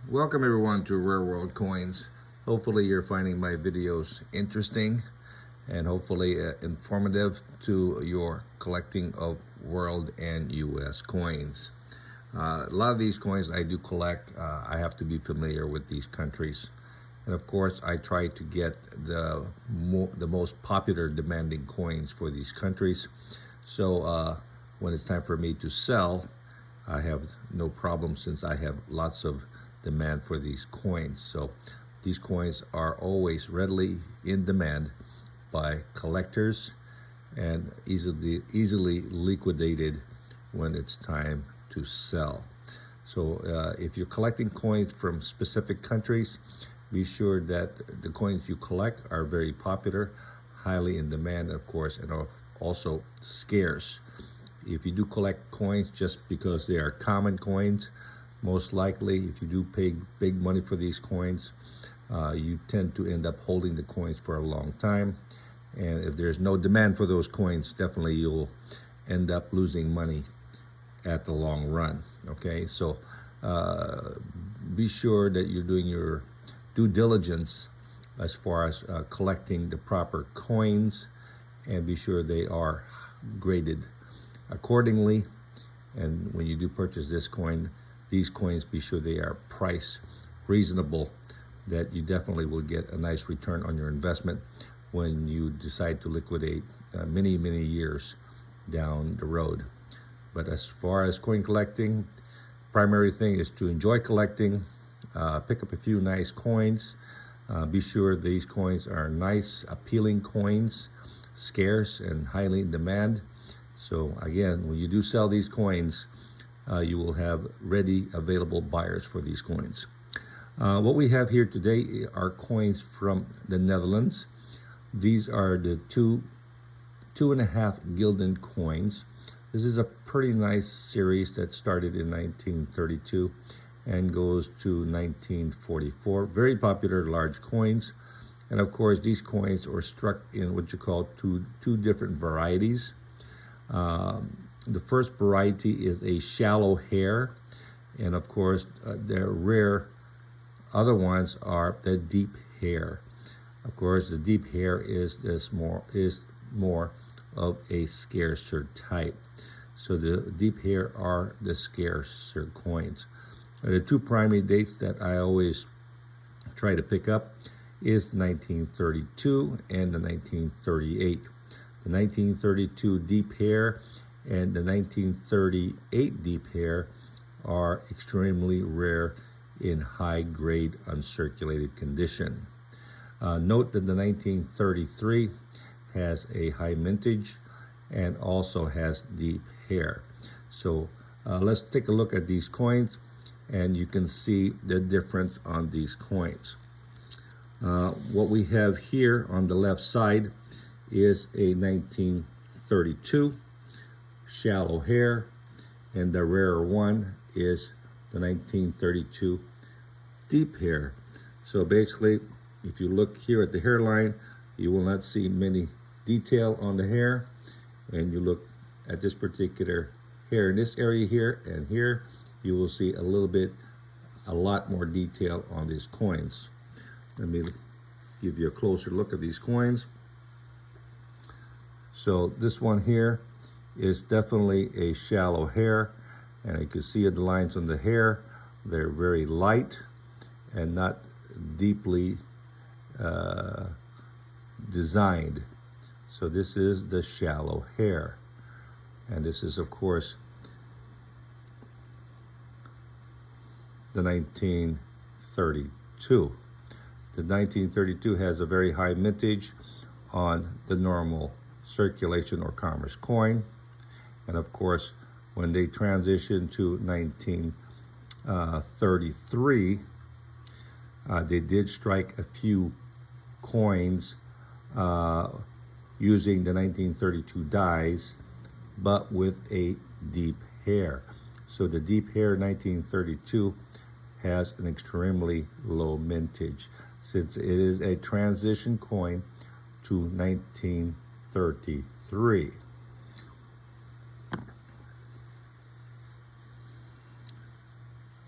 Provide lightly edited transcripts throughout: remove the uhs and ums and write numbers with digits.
Welcome everyone to Rare World Coins. Hopefully you're finding my videos interesting and hopefully informative to your collecting of world and US coins. A lot of these coins I do collect. I have to be familiar with these countries. And of course, I try to get the most popular demanding coins for these countries. So when it's time for me to sell, I have no problem since I have lots of demand for these coins. So these coins are always readily in demand by collectors and easily liquidated when it's time to sell. So if you're collecting coins from specific countries, be sure that the coins you collect are very popular, highly in demand, of course, and are also scarce. If you do collect coins just because they are common coins, most likely, if you do pay big money for these coins, you tend to end up holding the coins for a long time. And if there's no demand for those coins, definitely you'll end up losing money at the long run. Okay, so be sure that you're doing your due diligence as far as collecting the proper coins, and be sure they are graded accordingly. And when you do purchase these coins, be sure they are priced reasonable, that you definitely will get a nice return on your investment when you decide to liquidate many years down the road. But as far as coin collecting, primary thing is to enjoy collecting, pick up a few nice coins, be sure these coins are nice, appealing coins, scarce and highly in demand. So again, when you do sell these coins, you will have ready available buyers for these coins. What we have here today are coins from the Netherlands. These are the two and a half gulden coins. This is a pretty nice series that started in 1932 and goes to 1944. Very popular large coins. And of course, these coins are struck in what you call two different varieties. The first variety is a shallow hair, and of course the rare other ones are the deep hair. Of course, the deep hair is more of a scarcer type. So the deep hair are the scarcer coins. The two primary dates that I always try to pick up is 1932 and the 1938. The 1932 deep hair and the 1938 deep hair are extremely rare in high-grade uncirculated condition. Note that the 1933 has a high mintage and also has deep hair. So let's take a look at these coins, and you can see the difference on these coins. What we have here on the left side is a 1932 shallow hair, and the rarer one is the 1932 deep hair. So basically, if you look here at the hairline, you will not see many detail on the hair, and you look at this particular hair in this area here and here, you will see a lot more detail on these coins. Let me give you a closer look at these coins. So this one here is definitely a shallow hair, and you can see the lines on the hair. They're very light and not deeply designed. So this is the shallow hair, and this is of course the 1932. The 1932 has a very high mintage on the normal circulation or commerce coin. And of course, when they transitioned to 1933, they did strike a few coins using the 1932 dies, but with a deep hair. So the deep hair 1932 has an extremely low mintage, since it is a transition coin to 1933.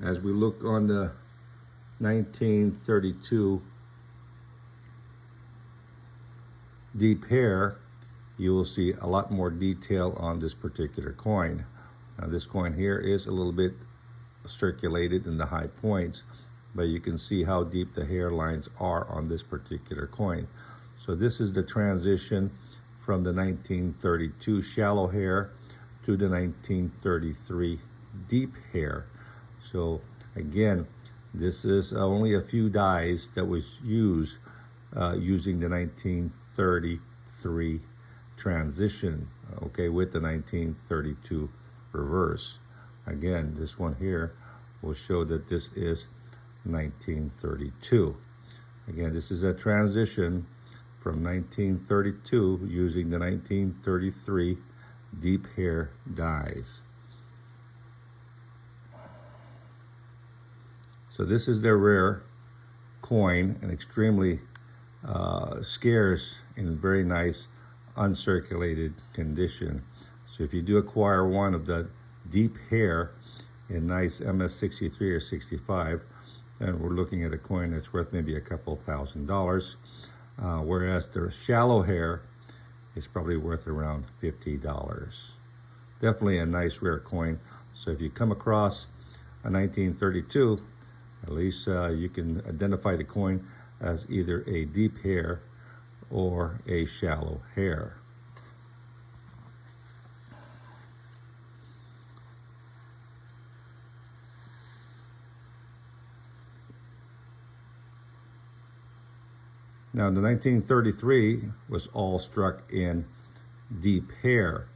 As we look on the 1932 deep hair, you will see a lot more detail on this particular coin. Now this coin here is a little bit circulated in the high points, but you can see how deep the hairlines are on this particular coin. So this is the transition from the 1932 shallow hair to the 1933 deep hair. So again, this is only a few dies that was used using the 1933 transition, okay, with the 1932 reverse. Again, this one here will show that this is 1932. Again, this is a transition from 1932 using the 1933 deep hair dies. So this is their rare coin, and extremely scarce in very nice uncirculated condition. So if you do acquire one of the deep hair in nice MS63 or 65, then we're looking at a coin that's worth maybe a couple $1,000, whereas the shallow hair is probably worth around $50. Definitely a nice rare coin. So if you come across a 1932, at least you can identify the coin as either a deep hair or a shallow hair. Now, the 1933 was all struck in deep hair,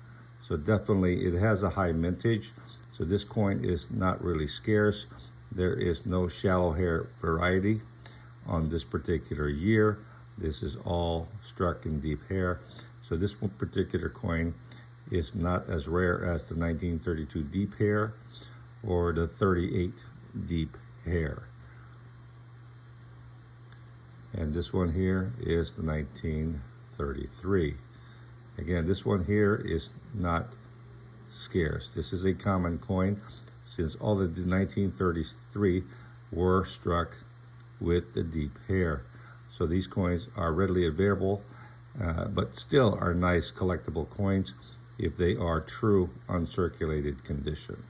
so definitely it has a high mintage. So this coin is not really scarce. There is no shallow hair variety on this particular year. This is all struck in deep hair. So this one particular coin is not as rare as the 1932 deep hair or the 38 deep hair. And this one here is the 1933. Again, this one here is not scarce. This is a common coin, since all of the 1933 were struck with the deep hair. So these coins are readily available, but still are nice collectible coins if they are true uncirculated condition.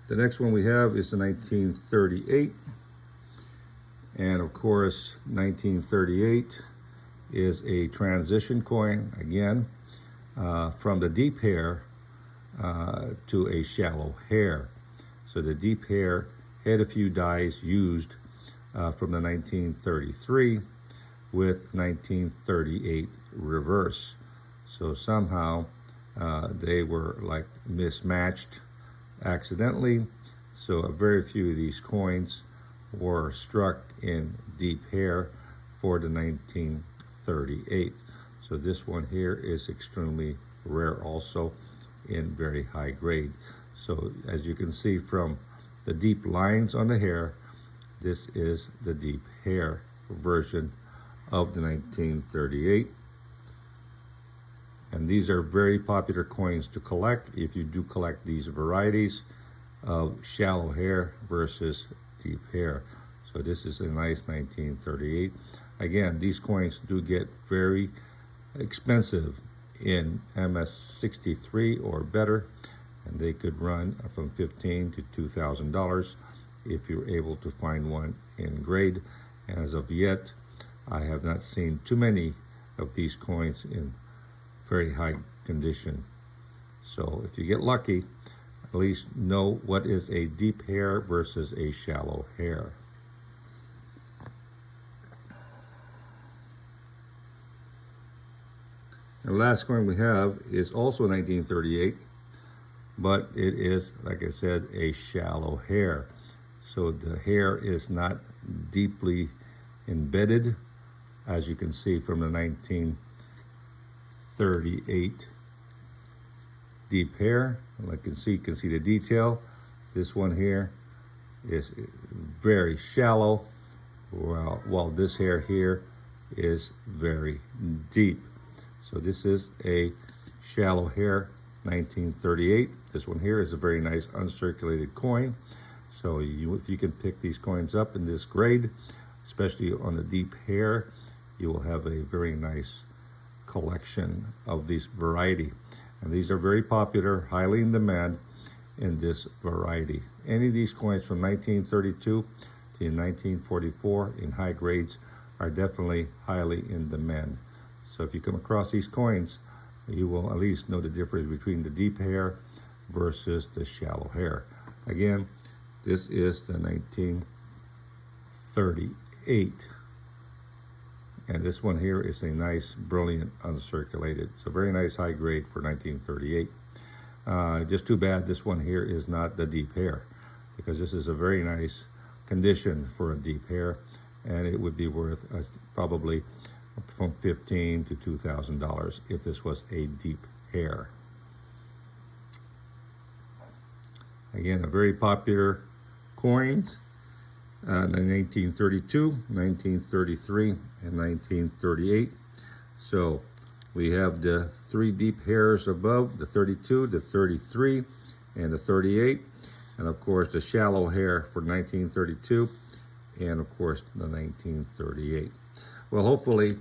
The next one we have is the 1938. And of course, 1938 is a transition coin, again, from the deep hair to a shallow hair. So the deep hair had a few dies used from the 1933 with 1938 reverse. So somehow they were like mismatched accidentally. So a very few of these coins were struck in deep hair for the 1938. So this one here is extremely rare, also in very high grade. So as you can see from the deep lines on the hair, this is the deep hair version of the 1938. And these are very popular coins to collect if you do collect these varieties of shallow hair versus deep hair. So this is a nice 1938. Again, these coins do get very expensive in MS63 or better, and they could run from $1,500 to $2,000 if you're able to find one in grade. And as of yet, I have not seen too many of these coins in very high condition. So if you get lucky, at least know what is a deep hair versus a shallow hair. The last coin we have is also 1938, but it is, like I said, a shallow hair. So the hair is not deeply embedded, as you can see from the 1938 deep hair. Like you can see the detail. This one here is very shallow, while this hair here is very deep. So this is a shallow hair 1938. This one here is a very nice uncirculated coin. So if you can pick these coins up in this grade, especially on the deep hair, you will have a very nice collection of this variety. And these are very popular, highly in demand in this variety. Any of these coins from 1932 to 1944 in high grades are definitely highly in demand. So if you come across these coins, you will at least know the difference between the deep hair versus the shallow hair. Again, this is the 1938. And this one here is a nice, brilliant, uncirculated. It's a very nice high grade for 1938. Just too bad this one here is not the deep hair, because this is a very nice condition for a deep hair, and it would be worth probably from $15 to $2,000 if this was a deep hair. Again, a very popular coins in 1932, 1933, and 1938. So we have the three deep hairs above, the 32, the 33, and the 38. And of course the shallow hair for 1932, and of course the 1938. Well, hopefully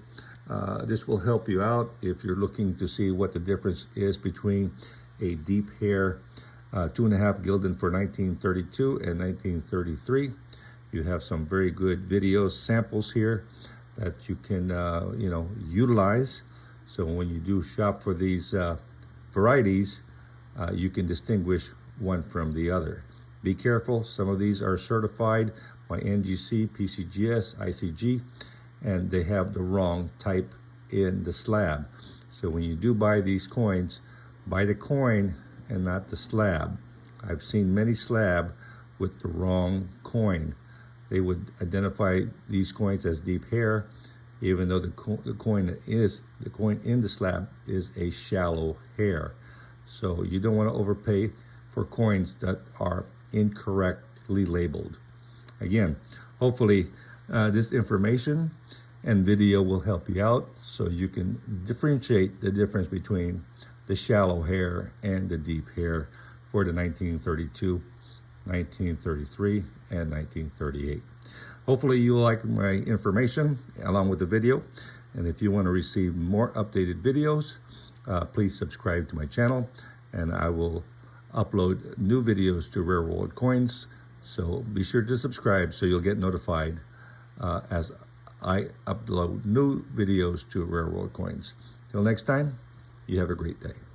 this will help you out if you're looking to see what the difference is between a deep hair 2.5 gilden for 1932 and 1933. You have some very good videos, samples here that you can utilize. So when you do shop for these varieties, you can distinguish one from the other. Be careful, some of these are certified by NGC, PCGS, ICG, and they have the wrong type in the slab. So when you do buy these coins, buy the coin and not the slab. I've seen many slab with the wrong coin. They would identify these coins as deep hair, even though the coin in the slab is a shallow hair. So you don't want to overpay for coins that are incorrectly labeled. Again, hopefully this information and video will help you out so you can differentiate the difference between the shallow hair and the deep hair for the 1932, 1933, and 1938. Hopefully you'll like my information along with the video. And if you want to receive more updated videos, please subscribe to my channel, and I will upload new videos to Rare World Coins. So be sure to subscribe so you'll get notified as I upload new videos to Rare World Coins. Till next time, you have a great day.